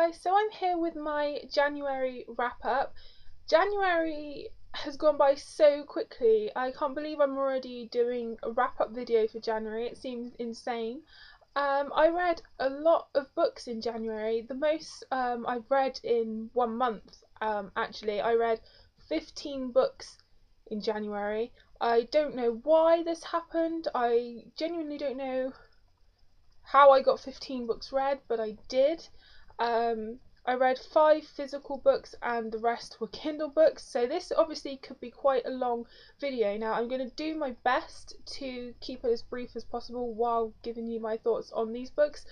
guys, so I'm here with my January wrap up. January has gone by so quickly. I can't believe I'm already doing a wrap up video for January. It seems insane. I read a lot of books in January. The most I've read in 1 month. Actually, I read 15 books in January. I don't know why this happened. I genuinely don't know how I got 15 books read, but I did. I read 5 physical books and the rest were Kindle books, so this obviously could be quite a long video. Now I'm going to do my best to keep it as brief as possible while giving you my thoughts on these books.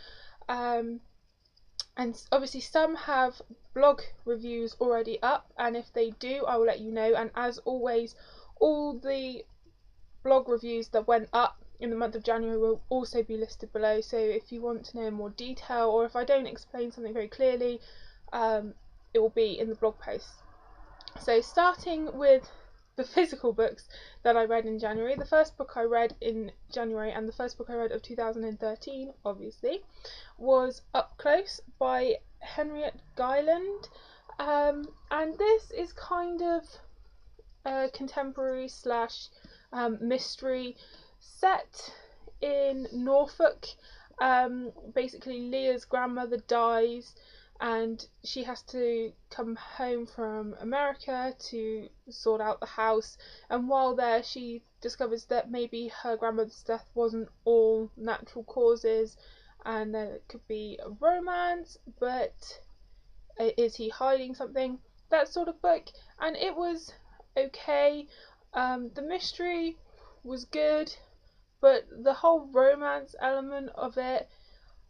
And obviously some have blog reviews already up, and if they do I will let you know, and as always all the blog reviews that went up in the month of January will also be listed below, so if you want to know more detail or if I don't explain something very clearly, it will be in the blog post. So starting with the physical books that I read in January, the first book I read in January, and the first book I read of 2013 obviously, was Up Close by Henriette Guyland, and this is kind of a contemporary slash mystery set in Norfolk. Basically Leah's grandmother dies and she has to come home from America to sort out the house, and while there she discovers that maybe her grandmother's death wasn't all natural causes and there could be a romance, but is he hiding something? That sort of book, and it was okay. The mystery was good, but the whole romance element of it,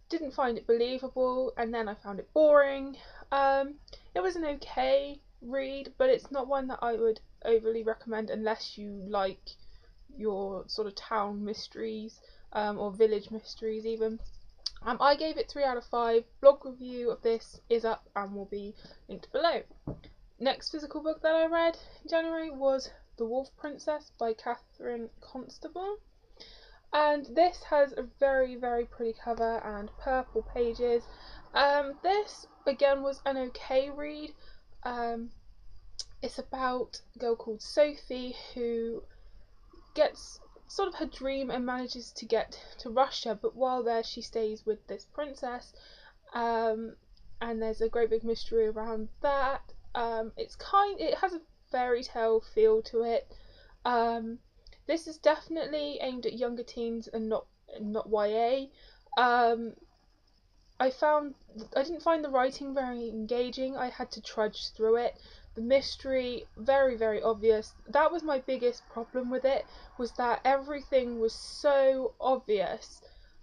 didn't find it believable, and then I found it boring. It was an okay read, but it's not one that I would overly recommend unless you like your sort of town mysteries, or village mysteries even. I gave it 3 out of 5. Blog review of this is up and will be linked below. Next physical book that I read in January was The Wolf Princess by Catherine Constable, and this has a very pretty cover and purple pages. This again was an okay read. It's about a girl called Sophie who gets sort of her dream and manages to get to Russia, but while there she stays with this princess, and there's a great big mystery around that. It has a fairy tale feel to it. This is definitely aimed at younger teens and not YA. I didn't find the writing very engaging. I had to trudge through it. The mystery very obvious. That was my biggest problem with it, was that everything was so obvious,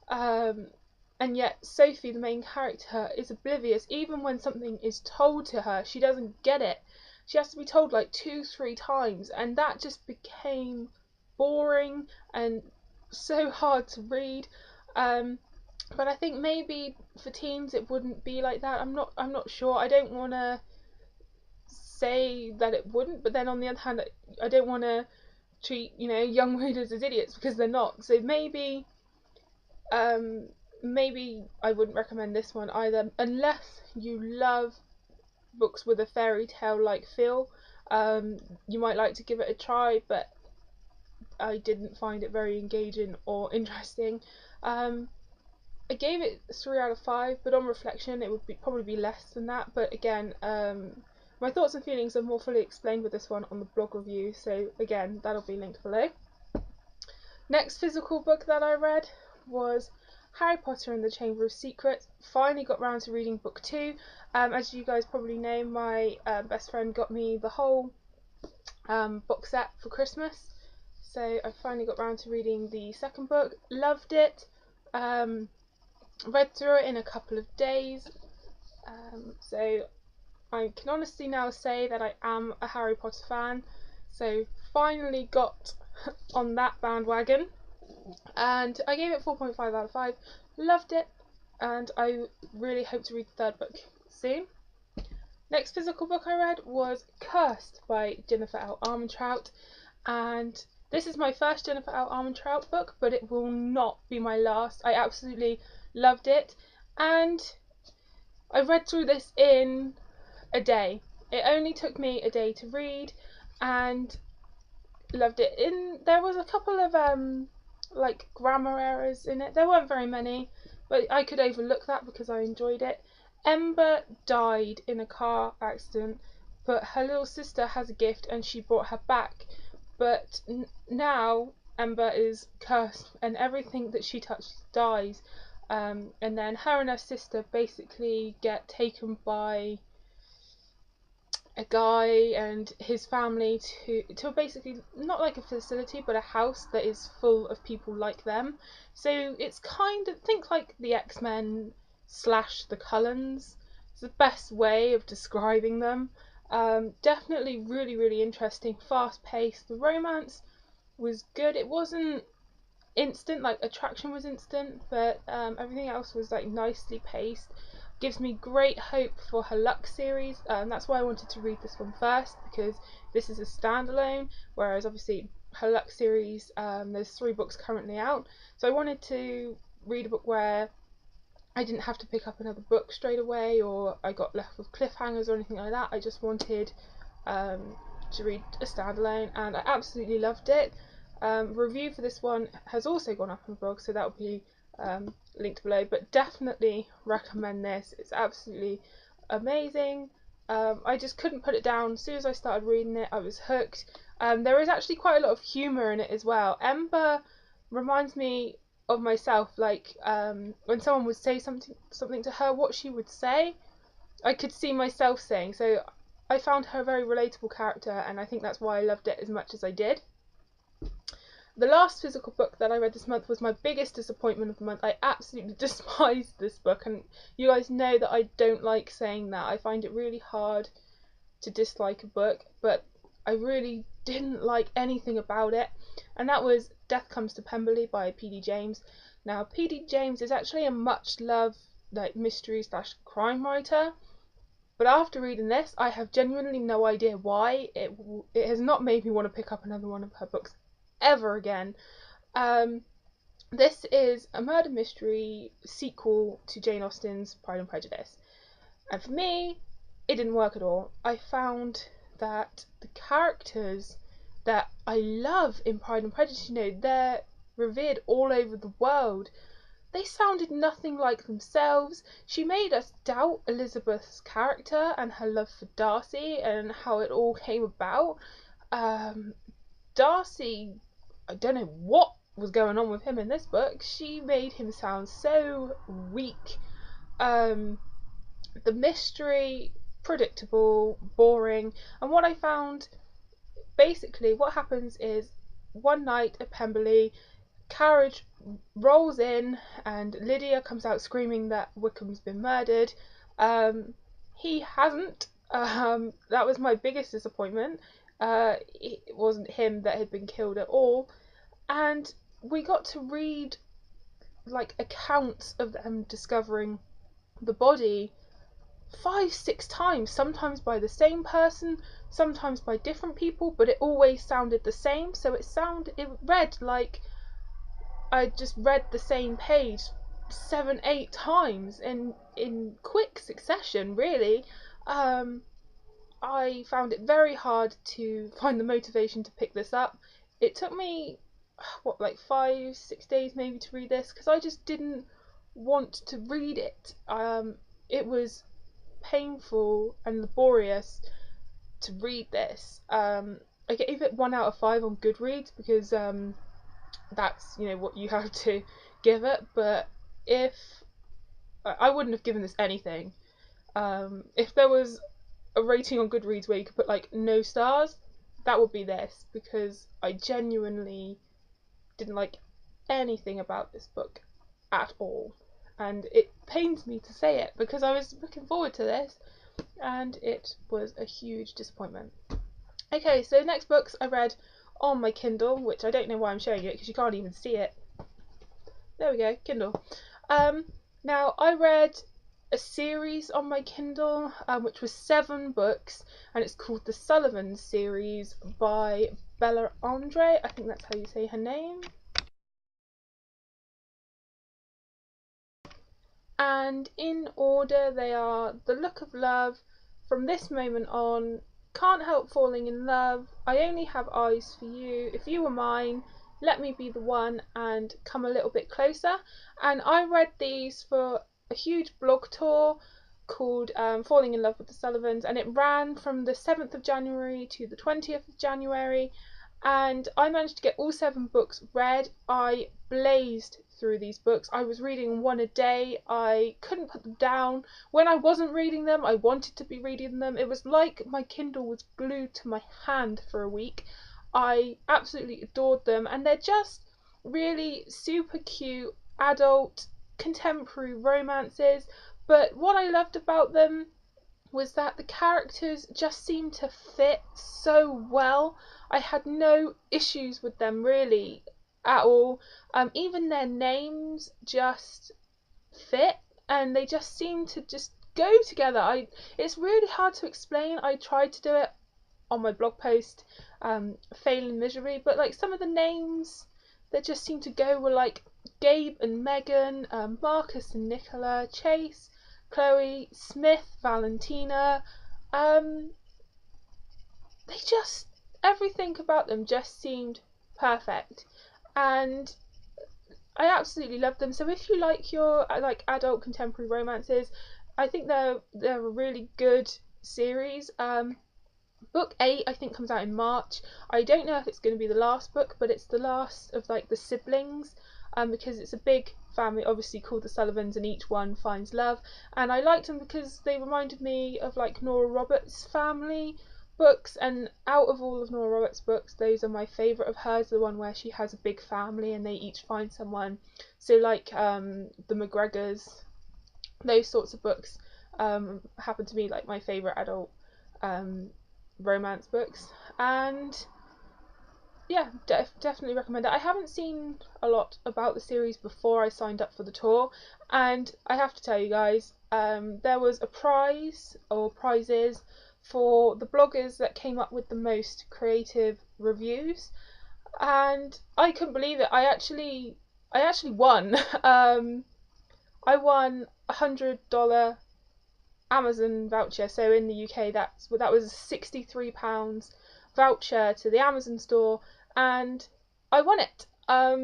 and yet Sophie, the main character, is oblivious. Even when something is told to her, she doesn't get it. She has to be told like 2-3 times, and that just became boring and so hard to read. But I think maybe for teens it wouldn't be like that. I'm not sure. I don't want to say that it wouldn't, but then on the other hand I don't want to treat young readers as idiots, because they're not. So maybe I wouldn't recommend this one either, unless you love books with a fairy tale like feel. You might like to give it a try, but I didn't find it very engaging or interesting. I gave it 3 out of 5, but on reflection it would probably be less than that. But again, my thoughts and feelings are more fully explained with this one on the blog review, so again that'll be linked below. Next physical book that I read was Harry Potter and the Chamber of Secrets. Finally got round to reading book 2. As you guys probably know, my best friend got me the whole box set for Christmas, so I finally got round to reading the second book. Loved it. Read through it in a couple of days, so I can honestly now say that I am a Harry Potter fan, so finally got on that bandwagon, and I gave it 4.5 out of 5. Loved it, and I really hope to read the third book soon. Next physical book I read was Cursed by Jennifer L. Armentrout, and this is my first Jennifer L. Armentrout book, but it will not be my last. I absolutely loved it, and I read through this in a day. It only took me a day to read, and loved it. There was a couple of like grammar errors in it. There weren't very many, but I could overlook that because I enjoyed it. Ember died in a car accident, but her little sister has a gift and she brought her back. But now Ember is cursed and everything that she touches dies. And then her and her sister basically get taken by a guy and his family to basically not like a facility but a house that is full of people like them. So it's kind of, think like the X-Men slash the Cullens. It's the best way of describing them. Definitely really interesting, fast paced. The romance was good. It wasn't instant, like attraction was instant, but everything else was like nicely paced. Gives me great hope for her Lux series. That's why I wanted to read this one first, because this is a standalone, whereas obviously her Lux series, there's 3 books currently out. So I wanted to read a book where I didn't have to pick up another book straight away, or I got left with cliffhangers or anything like that. I just wanted to read a standalone, and I absolutely loved it. Review for this one has also gone up on the blog, so that will be linked below, but definitely recommend this. It's absolutely amazing. I just couldn't put it down. As soon as I started reading it, I was hooked. There is actually quite a lot of humour in it as well. Ember reminds me of myself, like when someone would say something to her, what she would say, I could see myself saying. So I found her a very relatable character, and I think that's why I loved it as much as I did. The last physical book that I read this month was my biggest disappointment of the month. I absolutely despised this book, and you guys know that I don't like saying that. I find it really hard to dislike a book, but I really didn't like anything about it, and that was Death Comes to Pemberley by P.D. James. Now, P.D. James is actually a much loved like mystery / crime writer, but after reading this, I have genuinely no idea why. It has not made me want to pick up another one of her books ever again. This is a murder mystery sequel to Jane Austen's Pride and Prejudice, and for me, it didn't work at all. I found that the characters that I love in Pride and Prejudice, they're revered all over the world. They sounded nothing like themselves. She made us doubt Elizabeth's character and her love for Darcy and how it all came about. Darcy, I don't know what was going on with him in this book. She made him sound so weak. The mystery, predictable, boring. And what I found, basically, what happens is one night at Pemberley, carriage rolls in and Lydia comes out screaming that Wickham's been murdered. He hasn't. That was my biggest disappointment. It wasn't him that had been killed at all, and we got to read like accounts of them discovering the body 5-6 times, sometimes by the same person, sometimes by different people, but it always sounded the same. So it read like I just read the same page 7-8 times in quick succession, really. I found it very hard to find the motivation to pick this up. It took me, like 5-6 days maybe to read this, because I just didn't want to read it. It was painful and laborious to read this. I gave it 1 out of 5 on Goodreads, because that's what you have to give it. But if I wouldn't have given this anything, if there was a rating on Goodreads where you could put like no stars, that would be this, because I genuinely didn't like anything about this book at all, and it pains me to say it because I was looking forward to this and it was a huge disappointment. Okay, so next books I read on my Kindle, which I don't know why I'm showing it because you can't even see it. There we go, Kindle. Now I read a series on my Kindle, which was 7 books, and it's called the Sullivan series by Bella Andre. I think that's how you say her name. and in order they are The Look of Love, From This Moment On, Can't Help Falling in Love, I Only Have Eyes for You, If You Were Mine, Let Me Be the One, and Come a Little Bit Closer. And I read these for a huge blog tour called Falling in Love with the Sullivans, and it ran from the 7th of January to the 20th of January, and I managed to get all 7 books read. I blazed through these books. I was reading one a day. I couldn't put them down. When I wasn't reading them, I wanted to be reading them. It was like my Kindle was glued to my hand for a week. I absolutely adored them, and they're just really super cute adult contemporary romances. But what I loved about them was that the characters just seemed to fit so well. I had no issues with them really at all. Even their names just fit, and they just seem to just go together. It's really hard to explain. I tried to do it on my blog post, failing miserably. But like some of the names that just seemed to go were like Gabe and Megan, Marcus and Nicola, Chase, Chloe, Smith, Valentina. They just, everything about them just seemed perfect, and I absolutely love them. So if you like your like adult contemporary romances, I think they're a really good series. Book 8 I think comes out in March. I don't know if it's going to be the last book, but it's the last of like the siblings, because it's a big family obviously called the Sullivans, and each one finds love. And I liked them because they reminded me of like Nora Roberts' family books, and out of all of Nora Roberts' books, those are my favourite of hers, the one where she has a big family and they each find someone. So like the McGregors, those sorts of books happen to be like my favourite adult romance books. And yeah, definitely recommend it. I haven't seen a lot about the series before I signed up for the tour, and I have to tell you guys, there was a prize or prizes for the bloggers that came up with the most creative reviews, and I couldn't believe it. I actually won. I won $100 Amazon voucher. So in the UK, that was a £63 voucher to the Amazon store, and I won it.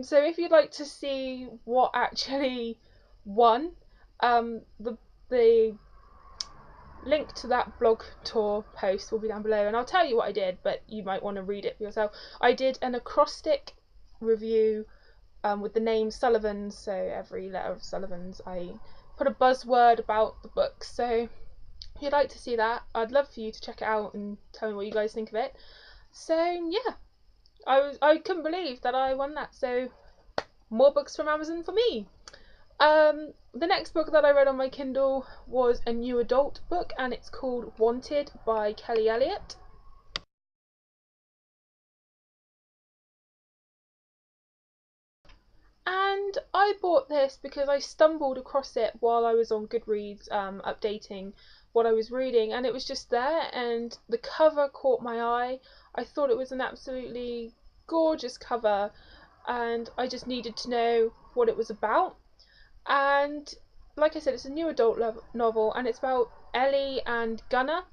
So if you'd like to see what actually won, the link to that blog tour post will be down below, and I'll tell you what I did, but you might want to read it for yourself. I did an acrostic review with the name Sullivans, so every letter of Sullivans I put a buzzword about the book. So if you'd like to see that, I'd love for you to check it out and tell me what you guys think of it. So yeah, I couldn't believe that I won that. So more books from Amazon for me. The next book that I read on my Kindle was a new adult book, and it's called Wanted by Kelly Elliott. And I bought this because I stumbled across it while I was on Goodreads updating what I was reading, and it was just there, and the cover caught my eye. I thought it was an absolutely gorgeous cover, and I just needed to know what it was about. And like I said, it's a new adult novel, and it's about Ellie and Gunnar.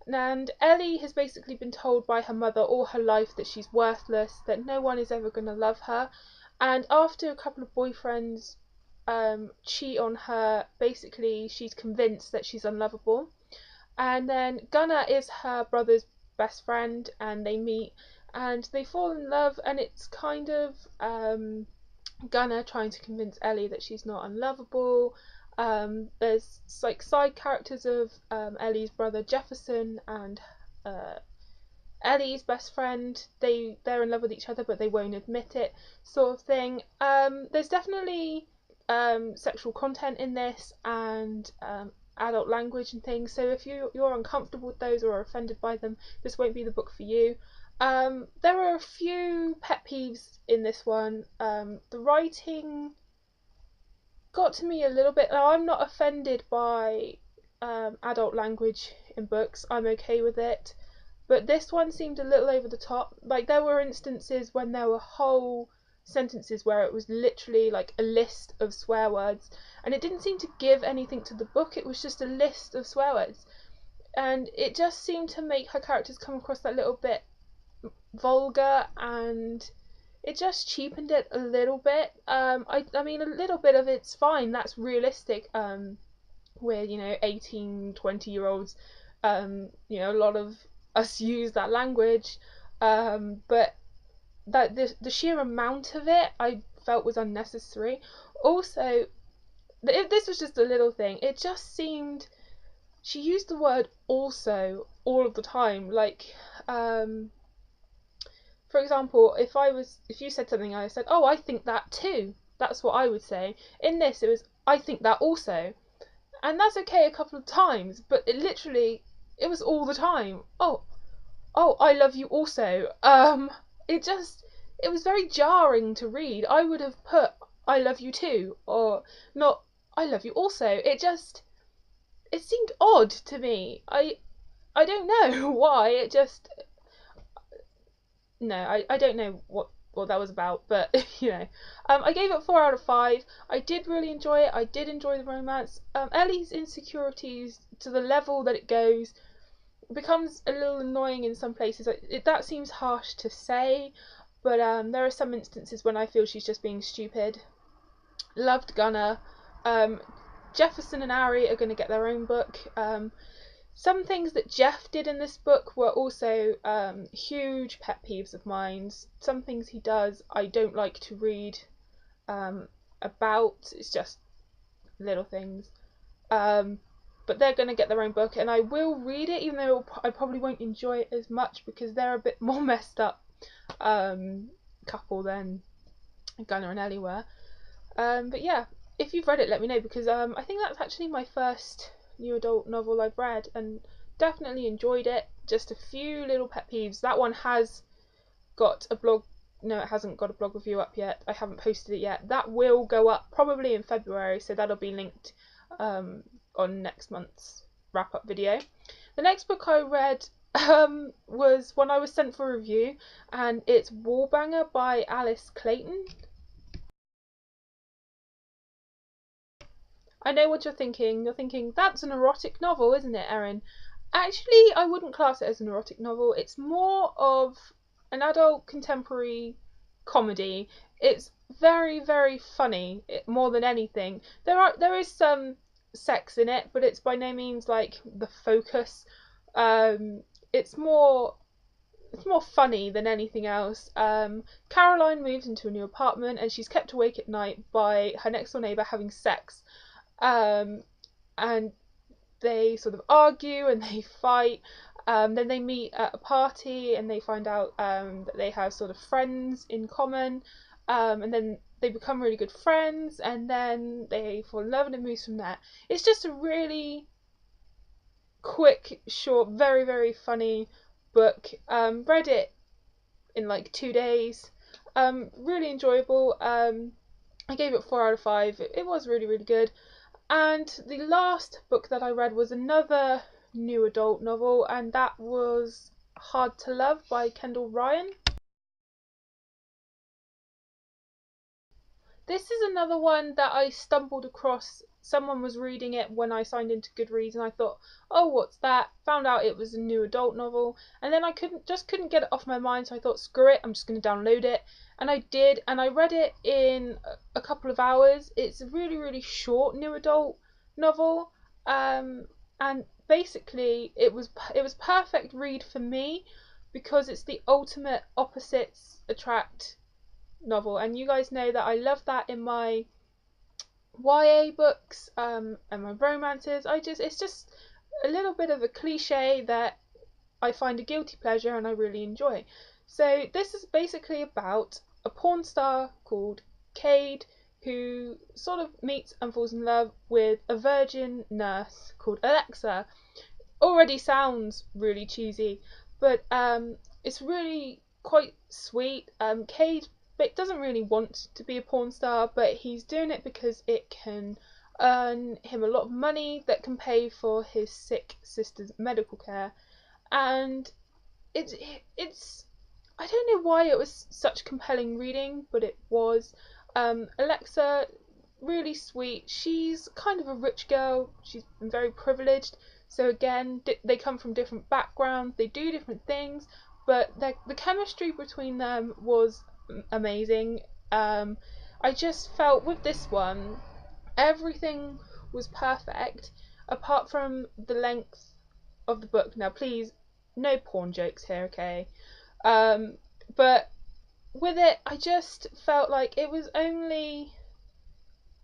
And Ellie has basically been told by her mother all her life that she's worthless, that no one is ever going to love her. And after a couple of boyfriends cheat on her, basically she's convinced that she's unlovable. And then Gunnar is her brother's best friend, and they meet and they fall in love, and it's kind of Gunnar trying to convince Ellie that she's not unlovable. There's like side characters of Ellie's brother Jefferson and Ellie's best friend. They're in love with each other, but they won't admit it, sort of thing. There's definitely sexual content in this, and adult language and things. So if you're uncomfortable with those or are offended by them, this won't be the book for you. There are a few pet peeves in this one. The writing got to me a little bit. Now, I'm not offended by adult language in books. I'm okay with it. But this one seemed a little over the top. Like, there were instances when there were whole sentences where it was literally like a list of swear words, and it didn't seem to give anything to the book. It was just a list of swear words, and it just seemed to make her characters come across that little bit vulgar, and it just cheapened it a little bit. I mean, a little bit of it's fine, that's realistic, where, you know, 18, 20-year-olds, you know, a lot of us use that language, but that the sheer amount of it I felt was unnecessary. Also, this was just a little thing, it just seemed she used the word also all of the time, like, for example, if you said something, I said, oh, I think that too, that's what I would say. In this it was, I think that also, and that's okay a couple of times, but it was all the time. Oh, I love you also. It just, it was very jarring to read. I would have put I love you too, or not I love you also. It seemed odd to me. I don't know why. It just, no, I don't know what that was about, but you know, I gave it 4 out of 5. I did really enjoy it. I did enjoy the romance. Ellie's insecurities, to the level that it goes, becomes a little annoying in some places. That seems harsh to say, but there are some instances when I feel she's just being stupid. Loved Gunner. Jefferson and Ari are going to get their own book. Some things that Jeff did in this book were also huge pet peeves of mine. Some things he does I don't like to read about. It's just little things. But they're going to get their own book, and I will read it, even though I probably won't enjoy it as much because they're a bit more messed up couple than Gunnar and Ellie were. But yeah, if you've read it, let me know, because I think that's actually my first new adult novel I've read, and definitely enjoyed it. Just a few little pet peeves. That one has got a blog. No, it hasn't got a blog review up yet. I haven't posted it yet. That will go up probably in February, so that'll be linked on next month's wrap up video. The next book I read was one I was sent for review, and it's Wallbanger by Alice Clayton. I know what you're thinking. You're thinking, that's an erotic novel, isn't it, Erin? Actually, I wouldn't class it as an erotic novel. It's more of an adult contemporary comedy. It's very, very funny, more than anything. There is some sex in it, but it's by no means like the focus. It's more funny than anything else. Caroline moves into a new apartment, and she's kept awake at night by her next door neighbour having sex. And they sort of argue and they fight. Then they meet at a party and they find out that they have sort of friends in common. And then they become really good friends, and then they fall in love, and it moves from there. It's just a really quick, short, very, very funny book. Read it in like 2 days. Really enjoyable. I gave it 4 out of 5. It was really, really good. And the last book that I read was another new adult novel, and that was Hard to Love by Kendall Ryan. This is another one that I stumbled across. Someone was reading it when I signed into Goodreads, and I thought, oh, what's that? Found out it was a new adult novel, and then I couldn't get it off my mind, so I thought, screw it, I'm just going to download it. And I did, and I read it in a couple of hours. It's a really, really short new adult novel, and basically it was perfect read for me, because it's the ultimate opposites attract novel, and you guys know that I love that in my YA books and my romances. It's just a little bit of a cliche that I find a guilty pleasure and I really enjoy. So this is basically about a porn star called Cade, who sort of meets and falls in love with a virgin nurse called Alexa. Already sounds really cheesy, but it's really quite sweet. Cade doesn't really want to be a porn star, but he's doing it because it can earn him a lot of money that can pay for his sick sister's medical care. And it's I don't know why it was such compelling reading, but it was. Alexa, really sweet. She's kind of a rich girl. She's very privileged. So again, they come from different backgrounds. They do different things, but the chemistry between them was amazing. I just felt with this one, everything was perfect, apart from the length of the book. Now, please, no porn jokes here, okay? Um, but with it, I just felt like it was only,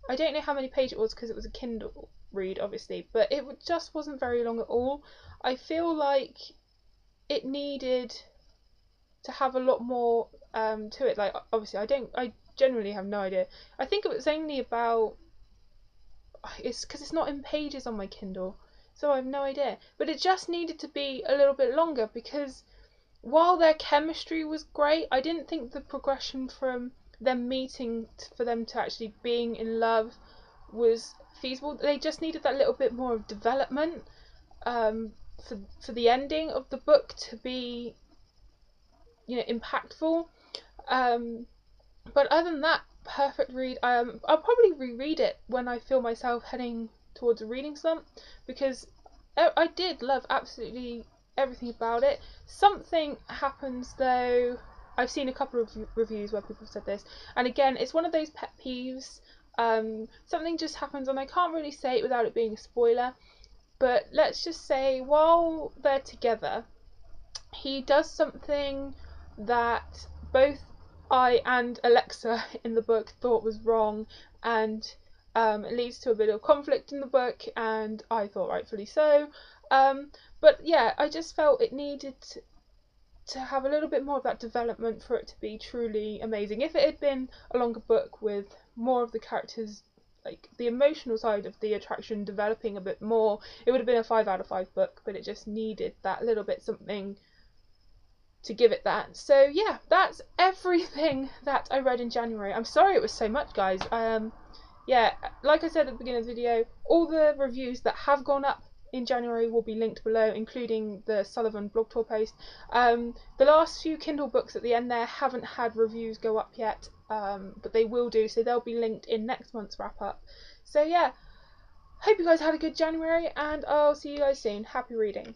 I don't know how many pages it was because it was a Kindle read, obviously, but it just wasn't very long at all. I feel like it needed to have a lot more to it. Like, obviously, I generally have no idea. I think it was only about, it's because it's not in pages on my Kindle, so I have no idea. But it just needed to be a little bit longer because while their chemistry was great, I didn't think the progression from them meeting for them to actually being in love was feasible. They just needed that little bit more of development for the ending of the book to be, impactful. Um, but other than that, perfect read. I'll probably reread it when I feel myself heading towards a reading slump because I did love absolutely everything about it. Something happens though. I've seen a couple of reviews where people have said this, and again, it's one of those pet peeves. Something just happens, and I can't really say it without it being a spoiler. But let's just say while they're together, he does something that both I and Alexa in the book thought was wrong, and it leads to a bit of conflict in the book, and I thought rightfully so. But yeah, I just felt it needed to have a little bit more of that development for it to be truly amazing. If it had been a longer book with more of the characters, like the emotional side of the attraction developing a bit more, it would have been a 5 out of 5 book, but it just needed that little bit something to give it that. So yeah, that's everything that I read in January. I'm sorry it was so much, guys. Yeah, like I said at the beginning of the video, all the reviews that have gone up in January will be linked below, including the Sullivan blog tour post. The last few Kindle books at the end there haven't had reviews go up yet, but they will do, so they'll be linked in next month's wrap up. So yeah, hope you guys had a good January, and I'll see you guys soon. Happy reading.